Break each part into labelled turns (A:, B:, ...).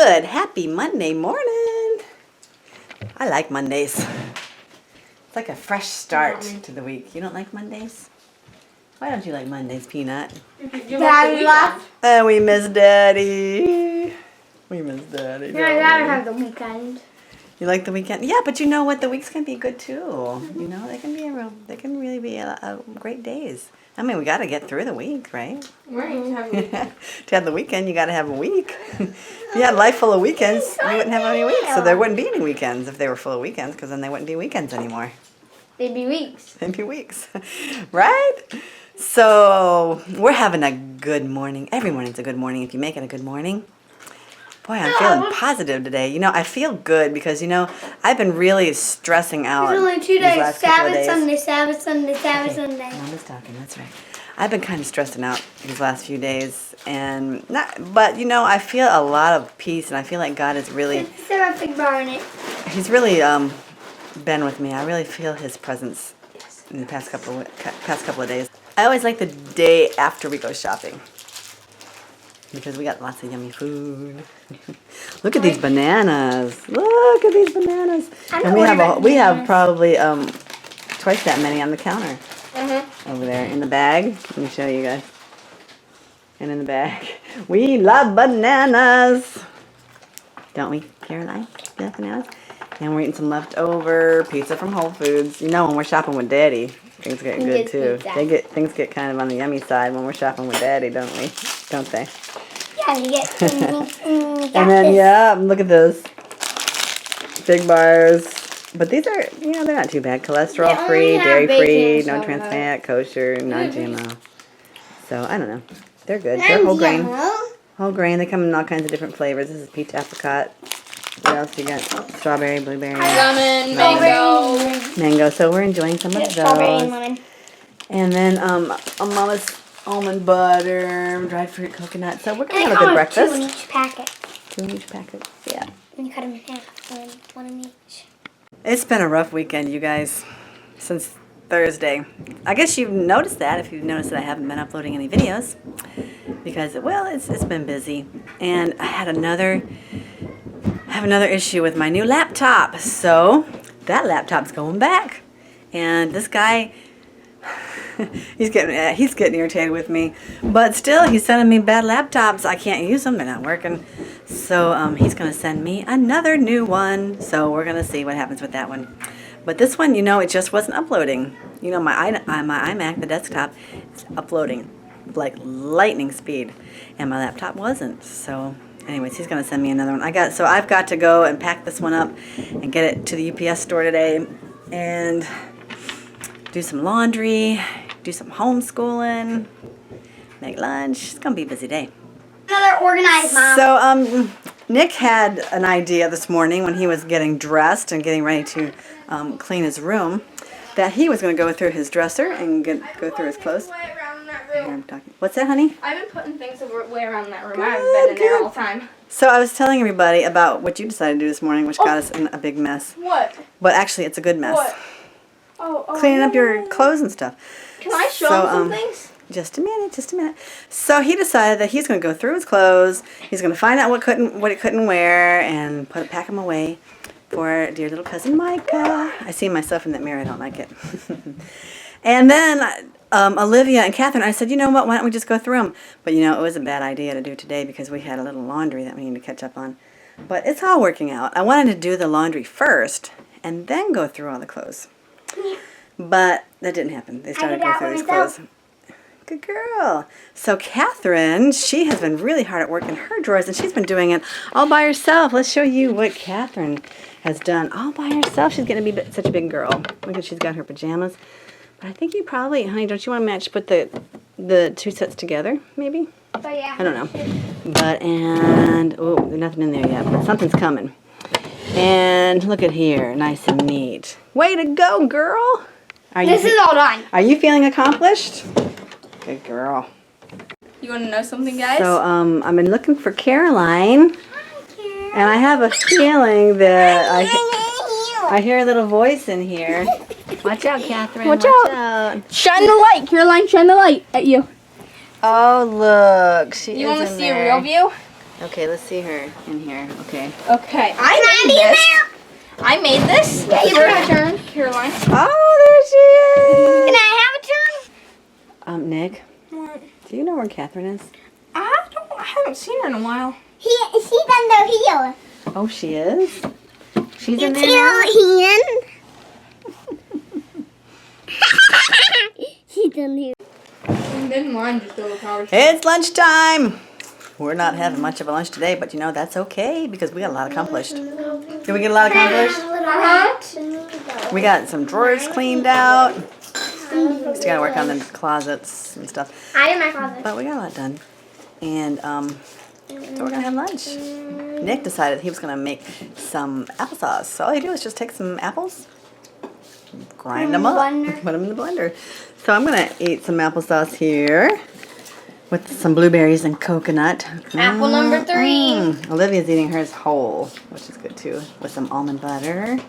A: Good, happy Monday morning. I like Mondays. It's like a fresh start to the week. You don't like Mondays? Why don't you like Mondays, Peanut?
B: Daddy left.
A: Oh, we miss Daddy. We miss Daddy.
B: Yeah, I'd rather have the weekend.
A: You like the weekend? Yeah, but you know what? The weeks can be good too. You know, they can really be a great days. I mean, we got to get through the week, right?
B: Right.
A: To have the weekend, you got to have a week. If you had a life full of weekends, you wouldn't have any weeks. So there wouldn't be any weekends if they were full of weekends, because then they wouldn't be weekends anymore.
B: They'd be weeks.
A: They'd be weeks, right? So we're having a good morning. Every morning's a good morning if you make it a good morning. Boy, I'm feeling positive today. You know, I feel good because, you know, I've been really stressing out.
B: There's only 2
A: these
B: days.
A: last couple of
B: Sabbath, Sunday.
A: Mama's talking, that's right. I've been kind of stressing out these last few days, but you know, I feel a lot of peace, and I feel like God is really.
B: Sarah Big Bar in it.
A: He's really been with me. I really feel His presence in the past couple of days. I always like the day after we go shopping because we got lots of yummy food. Look at these bananas. Look at these bananas. And we have probably twice that many on the counter. Over there in the bag. Let me show you guys. And in the bag. We love bananas. Don't we, Caroline? You love bananas? And we're eating some leftover pizza from Whole Foods. You know, when we're shopping with Daddy, things get good too. Things get kind of on the yummy side when we're shopping with Daddy, don't we? Don't they?
B: Yeah, you get.
A: And then yeah, look at those big bars. But these are, you know, they're not too bad. Cholesterol free, dairy free, no trans fat, kosher, non-GMO. So I don't know. They're good. They're whole grain. Whole grain. They come in all kinds of different flavors. This is peach apricot. What else you got? Strawberry, blueberry,
C: lemon,
A: mango. So we're enjoying some of those.
B: Strawberry and lemon.
A: And then Mama's almond butter, dried fruit, coconut. So we're gonna have a good breakfast.
B: 2 in each packet.
A: 2 in each packet. Yeah.
B: And you cut them in half. One in each.
A: It's been a rough weekend, you guys, since Thursday. I guess you've noticed that, if you've noticed that I haven't been uploading any videos, because, well, it's been busy. And I have another issue with my new laptop. So that laptop's going back. And this guy, he's getting irritated with me. But still, he's sending me bad laptops. I can't use them. They're not working. So he's going to send me another new one. So we're going to see what happens with that one. But this one, you know, it just wasn't uploading. You know, my iMac, the desktop, is uploading like lightning speed. And my laptop wasn't. So anyways, he's going to send me another one. I've got to go and pack this one up and get it to the UPS store today. And do some laundry, do some homeschooling, make lunch. It's going to be a busy day.
B: Another organized mom.
A: So Nick had an idea this morning when he was getting dressed and getting ready to clean his room that he was going to go through his dresser and go through his clothes. What's that, honey?
C: I've been putting things away around that room. I've been in there all the time.
A: So I was telling everybody about what you decided to do this morning, which got us in a big mess.
C: What?
A: But actually, it's a good mess.
C: What? Oh,
A: cleaning up your clothes and stuff.
C: Can I show him some things?
A: Just a minute. So he decided that he's going to go through his clothes. He's going to find out what he couldn't wear and pack them away for dear little cousin Micah. I see myself in that mirror. I don't like it. And then Olivia and Catherine, I said, you know what? Why don't we just go through them? But you know, it was a bad idea to do today because we had a little laundry that we need to catch up on. But it's all working out. I wanted to do the laundry first and then go through all the clothes. But that didn't happen. They started going through these clothes. Good girl. So Catherine, she has been really hard at work in her drawers, and she's been doing it all by herself. Let's show you what Catherine has done all by herself. She's going to be such a big girl. Look at, she's got her pajamas. But I think you probably, honey, don't you want to put the 2 sets together, maybe?
B: But yeah.
A: I don't know. Oh, there's nothing in there yet, but something's coming. And look at here, nice and neat. Way to go, girl.
B: This is all done.
A: Are you feeling accomplished? Good girl.
C: You want to know something, guys?
A: So, I've been looking for Caroline. And I have a feeling that I hear a little voice in here. Watch out, Catherine.
C: Watch out. Shine the light, Caroline. Shine the light at you.
A: Oh, look. She
C: You
A: want
C: to see a real view?
A: Okay, let's see her in here. Okay.
C: Okay,
B: Can I be in there?
C: I made this.
B: Yeah, you
C: Your
B: can.
C: turn, Caroline.
A: Oh,
B: Can I have a turn?
A: there she is. Nick,
C: What?
A: do you know where Catherine is?
C: I haven't seen her in a while.
B: She's under here.
A: Oh, she is? She's in
B: It's
A: there now?
B: here, She's in here.
C: And then mine just overpowered.
A: It's lunchtime. We're not having much of a lunch today, but you know, that's okay because we got a lot accomplished. Did we get a lot accomplished? We got some drawers cleaned out. Still gotta work on the closets and stuff.
B: I did my closet.
A: But we got a lot done. And so we're gonna have lunch. Nick decided he was gonna make some applesauce. So all you do is just take some apples, grind them up, put them in the blender. So I'm gonna eat some applesauce here with some blueberries and coconut.
B: Apple number 3.
A: Olivia's eating hers whole, which is good too, with some almond butter.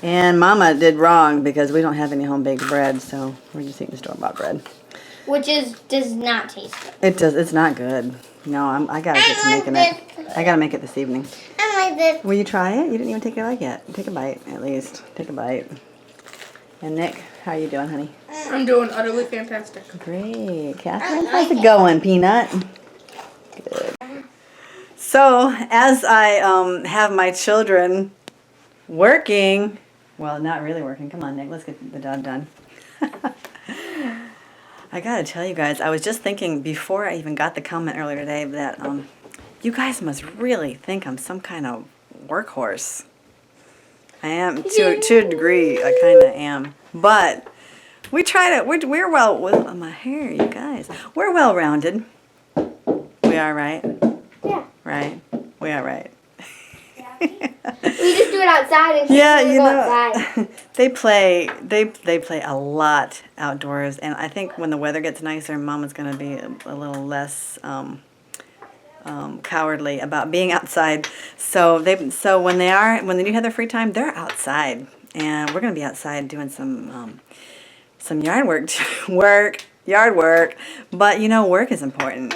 A: And Mama did wrong because we don't have any home baked bread, so we're just eating store-bought bread.
B: Which does not taste good.
A: It does. It's not good. No, I gotta get to making it. I gotta make it this evening.
B: I like this.
A: Will you try it? You didn't even take a bite yet. Take a bite, at least. Take a bite. And Nick, how are you doing, honey?
C: I'm doing utterly fantastic.
A: Great. Catherine, how's it going, Peanut? Good. So, as I have my children working, well, not really working. Come on, Nick, let's get the job done. I gotta tell you guys, I was just thinking before I even got the comment earlier today that you guys must really think I'm some kind of workhorse. I am to a degree. I kind of am, but we try to. We're well with my hair, you guys. We're well rounded. We are right.
B: Yeah.
A: Right. We are right.
B: We just do it outside and
A: Yeah,
B: go
A: you know,
B: outside.
A: they play a lot outdoors, and I think when the weather gets nicer, Mama's gonna be a little less cowardly about being outside. So when they do have their free time, they're outside, and we're gonna be outside doing some yard work. But you know, work is important.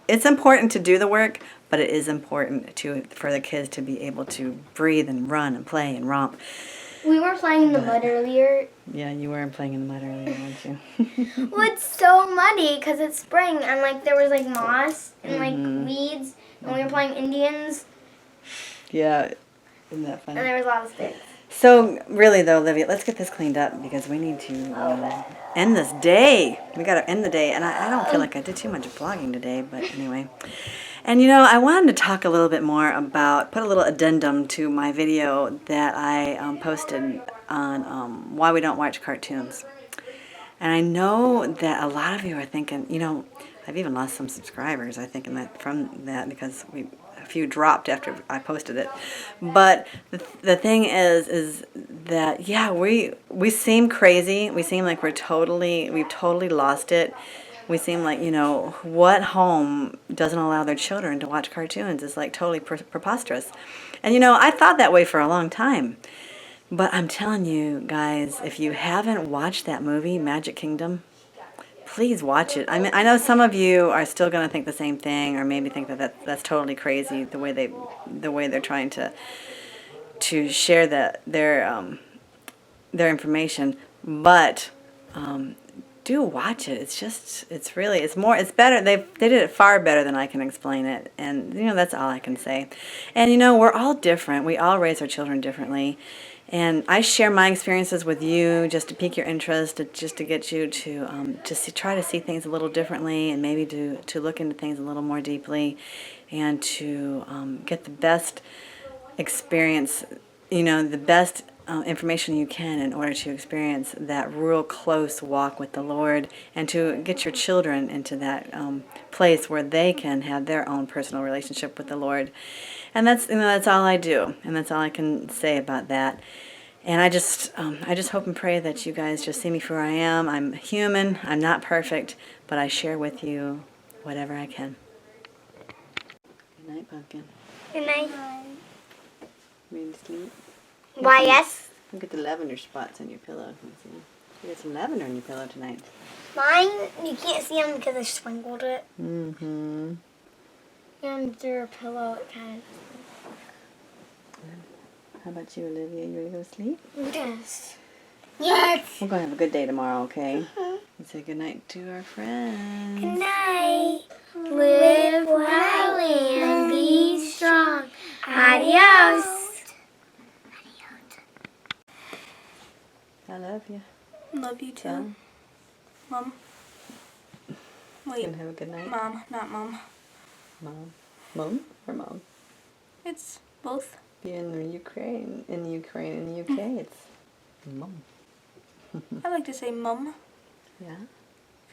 A: It's important to do the work, but it is important for the kids to be able to breathe and run and play and romp.
B: We were playing in the mud earlier.
A: Yeah, you were playing in the mud earlier, weren't you?
B: Well, it's so muddy because it's spring and like there was like moss and like weeds and we were playing Indians
A: Yeah, isn't that funny?
B: and there was a lot of sticks.
A: So really though, Olivia, let's get this cleaned up because we need to end this day. We got to end the day, and I don't feel like I did too much vlogging today, but anyway. And you know, I wanted to talk a little bit more about, put a little addendum to my video that I posted on why we don't watch cartoons. And I know that a lot of you are thinking, you know, I've even lost some subscribers, I think, from that because a few dropped after I posted it. But the thing is that, yeah, we seem crazy. We seem like we've totally lost it. We seem like, you know, what home doesn't allow their children to watch cartoons is like totally preposterous. And, you know, I thought that way for a long time. But I'm telling you guys, if you haven't watched that movie, Magic Kingdom, please watch it. I mean, I know some of you are still going to think the same thing, or maybe think that's totally crazy the way they're trying to share their information. But do watch it. It's better. They did it far better than I can explain it, and you know, that's all I can say. And you know, we're all different. We all raise our children differently. And I share my experiences with you just to pique your interest, just to get you to try to see things a little differently, and maybe to look into things a little more deeply, and to get the best experience, you know, the best information you can in order to experience that real close walk with the Lord, and to get your children into that place where they can have their own personal relationship with the Lord. And that's all I do, and that's all I can say about that. And I just hope and pray that you guys just see me for who I am. I'm human. I'm not perfect, but I share with you whatever I can. Good night, Pumpkin.
B: Good night.
A: Ready to sleep?
B: Why, yes.
A: Look at the lavender spots on your pillow. Let's see. You got some lavender on your pillow tonight.
B: Mine, you can't see them because I sprinkled it.
A: Mm-hmm.
B: under a pillow, it kind of.
A: How about you, Olivia? You ready to go to sleep?
B: Yes. Yes.
A: We're going to have a good day tomorrow, okay? And say goodnight to our friends.
B: Good night. Live well and be strong. Adios.
A: I love you.
C: Love you too.
A: Son,
C: Mom.
A: you
C: Wait.
A: gonna have a good night?
C: Mom, not mom.
A: Mom. Mom or mom?
C: It's both.
A: In the Ukraine, in the UK, it's mom.
C: I like to say mum.
A: Yeah?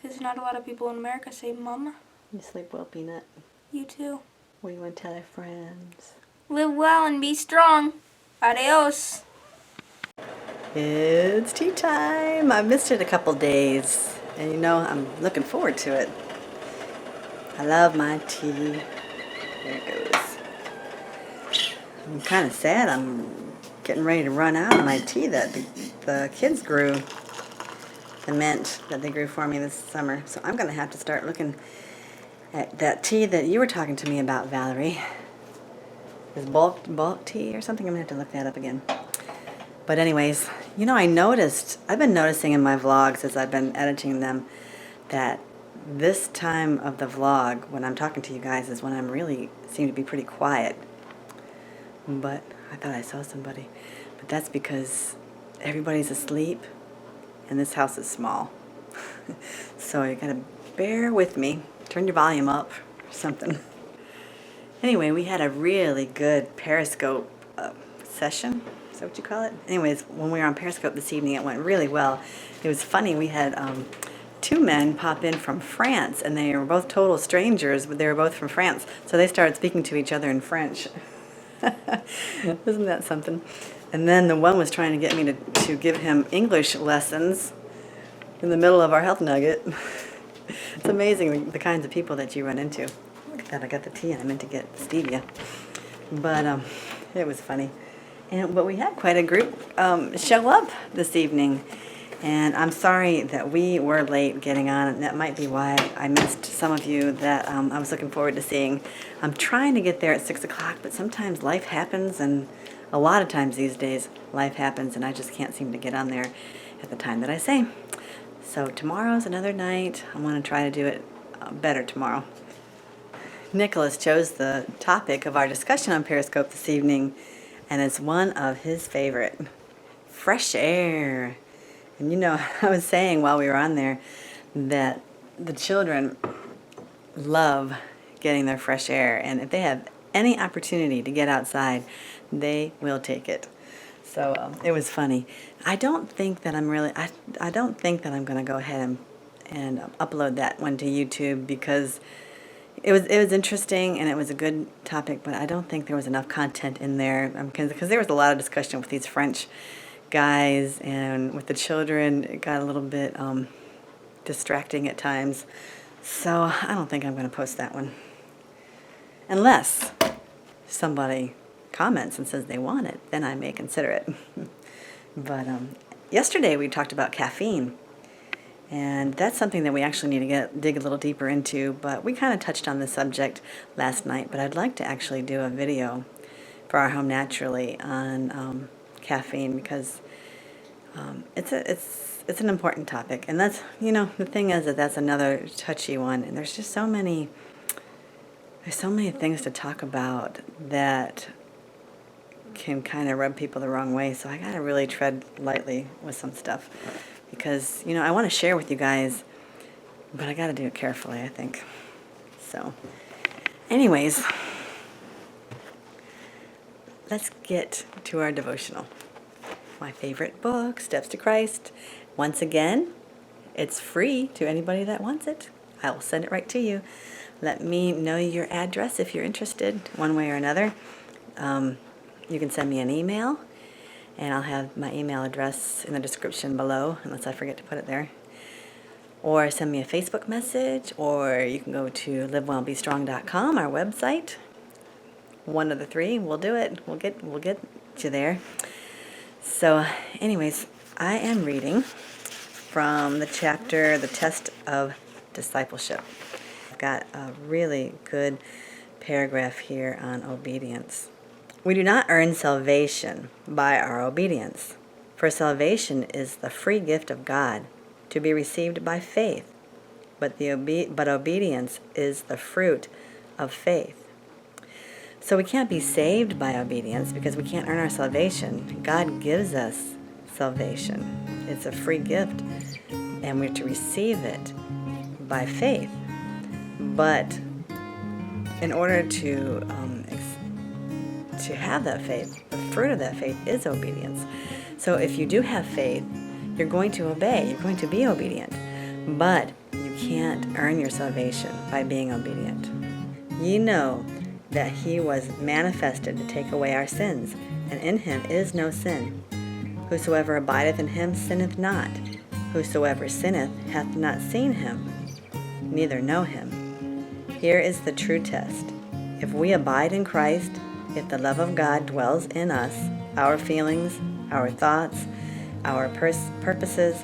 C: Because not a lot of people in America say mum.
A: You sleep well, Peanut.
C: You too.
A: What do you want to tell our friends?
C: Live well and be strong. Adios.
A: It's tea time. I missed it a couple days. And you know, I'm looking forward to it. I love my tea. There it goes. I'm kind of sad. I'm getting ready to run out of my tea that the kids grew. The mint that they grew for me this summer. So I'm going to have to start looking at that tea that you were talking to me about, Valerie. Is bulk tea or something? I'm going to have to look that up again. But anyways, you know, I've been noticing in my vlogs as I've been editing them that this time of the vlog, when I'm talking to you guys, is when I'm really seem to be pretty quiet. But I thought I saw somebody. But that's because everybody's asleep and this house is small. So you gotta bear with me. Turn your volume up or something. Anyway, we had a really good Periscope session. Is that what you call it? Anyways, when we were on Periscope this evening, it went really well. It was funny. We had two men pop in from France, and they were both total strangers, but they were both from France. So they started speaking to each other in French. Isn't that something? And then the one was trying to get me to give him English lessons in the middle of our health nugget. It's amazing the kinds of people that you run into. Look at that, I got the tea and I meant to get stevia. But it was funny. But we had quite a group show up this evening. And I'm sorry that we were late getting on, and that might be why I missed some of you that I was looking forward to seeing. I'm trying to get there at 6 o'clock, but sometimes life happens, and a lot of times these days life happens, and I just can't seem to get on there at the time that I say. So tomorrow's another night. I want to try to do it better tomorrow. Nicholas chose the topic of our discussion on Periscope this evening, and it's one of his favorite, fresh air. And you know, I was saying while we were on there that the children love getting their fresh air, and if they have any opportunity to get outside, they will take it. So it was funny. I don't think that I'm really, I don't think that I'm going to go ahead and upload that one to YouTube, because it was interesting and it was a good topic, but I don't think there was enough content in there, because there was a lot of discussion with these French guys, and with the children it got a little bit distracting at times. So I don't think I'm going to post that one unless somebody comments and says they want it. Then I may consider it. But yesterday we talked about caffeine, and that's something that we actually need to dig a little deeper into, but we kind of touched on the subject last night. But I'd like to actually do a video for Our Home Naturally on caffeine, because it's an important topic, and that's, you know, the thing is that that's another touchy one, and there's so many things to talk about that can kind of rub people the wrong way. So I gotta really tread lightly with some stuff, because, you know, I want to share with you guys, but I gotta do it carefully, I think. So anyways, let's get to our devotional. My favorite book, Steps to Christ. Once again, it's free to anybody that wants it. I will send it right to you. Let me know your address if you're interested, one way or another. You can send me an email, and I'll have my email address in the description below, unless I forget to put it there. Or send me a Facebook message, or you can go to livewellbestrong.com, our website. One of the three, we'll do it. We'll get you there. So anyways, I am reading from the chapter, The Test of Discipleship. I've got a really good paragraph here on obedience. We do not earn salvation by our obedience, for salvation is the free gift of God to be received by faith, but obedience is the fruit of faith. So we can't be saved by obedience because we can't earn our salvation. God gives us salvation. It's a free gift, and we're to receive it by faith. But in order to have that faith, the fruit of that faith is obedience. So if you do have faith, you're going to obey. You're going to be obedient. But you can't earn your salvation by being obedient. Ye know that he was manifested to take away our sins, and in him is no sin. Whosoever abideth in him sinneth not. Whosoever sinneth hath not seen him, neither know him. Here is the true test. If we abide in Christ, if the love of God dwells in us, our feelings, our thoughts, our purposes,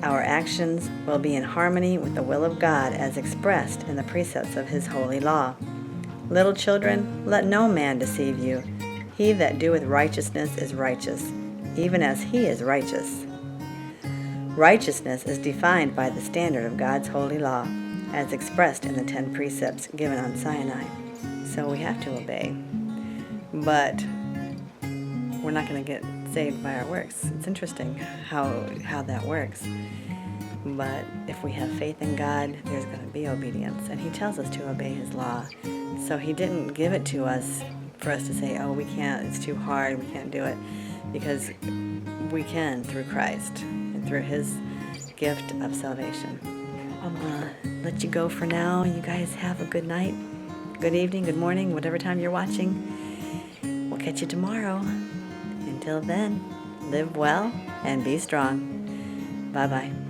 A: our actions will be in harmony with the will of God as expressed in the precepts of his holy law. Little children, let no man deceive you. He that doeth righteousness is righteous, even as he is righteous. Righteousness is defined by the standard of God's holy law, as expressed in the 10 precepts given on Sinai. So we have to obey. But we're not going to get saved by our works. It's interesting how that works. But if we have faith in God, there's going to be obedience. And he tells us to obey his law. So he didn't give it to us for us to say, oh, we can't, it's too hard, we can't do it. Because we can through Christ and through his gift of salvation. I'm going to let you go for now. You guys have a good night, good evening, good morning, whatever time you're watching. We'll catch you tomorrow. Until then, live well and be strong. Bye-bye.